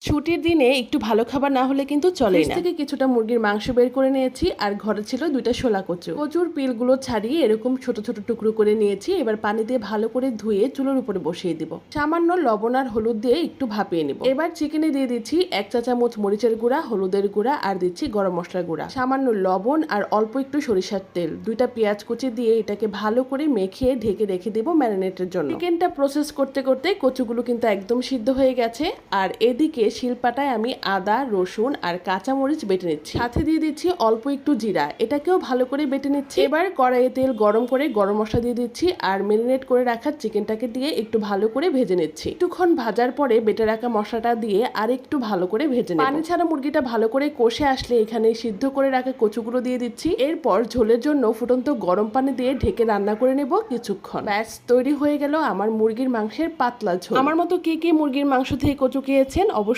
ছুটির দিনে একটু ভালো খাবার না হলে কিন্তু চলেই না। থেকে কিছুটা মুরগির মাংস বের করে নিয়েছি আর ঘরে ছিল 2টা শোলা কচু। কচুর পিলগুলো ছাড়িয়ে এরকম ছোট ছোট টুকরো করে নিয়েছি। এবার পানি দিয়ে ভালো করে ধুয়ে চুলোর উপরে বসিয়ে দিব। সামান্য লবণ আর হলুদ দিয়ে একটু ভাপিয়ে নিব। এবার চিকেনে দিয়ে দিচ্ছি 1 চা চামচ মরিচের গুঁড়া, হলুদের গুঁড়া আর দিচ্ছি গরম মশলার গুঁড়া, সামান্য লবণ আর অল্প একটু সরিষার তেল। 2টা পেঁয়াজ কুচি দিয়ে এটাকে ভালো করে মেখে ঢেকে রেখে দেব ম্যারিনেটের জন্য। চিকেনটা প্রসেস করতে করতে কচুগুলো কিন্তু একদম সিদ্ধ হয়ে গেছে। আর এদিকে শিলপাটায় আমি আদা, রসুন আর কাঁচামরিচ বেটে নিচ্ছি। সাথে দিয়ে দিচ্ছি অল্প একটু জিরা, এটাকেও ভালো করে বেটে নিচ্ছি। এবার কড়াইয়ে তেল গরম করে গরম মশলা দিয়ে দিচ্ছি আর ম্যারিনেট করে রাখা চিকেনটাকে দিয়ে একটু ভালো করে ভেজে নিচ্ছি। একটুক্ষণ ভাজার পরে বেটে রাখা মশলাটা দিয়ে আর একটু ভালো করে ভেজে নেব। পানি ছাড়া মুরগিটা ভালো করে কষে আসলে এখানে সিদ্ধ করে রাখা কচুগুলো দিয়ে দিচ্ছি। এরপর ঝোলের জন্য ফুটন্ত গরম পানি দিয়ে ঢেকে রান্না করে নেব কিছুক্ষণ। ব্যাস তৈরি হয়ে গেল আমার মুরগির মাংসের পাতলা ঝোল। আমার মতো কে কে মুরগির মাংস থেকে কচু খেয়েছেন অবশ্যই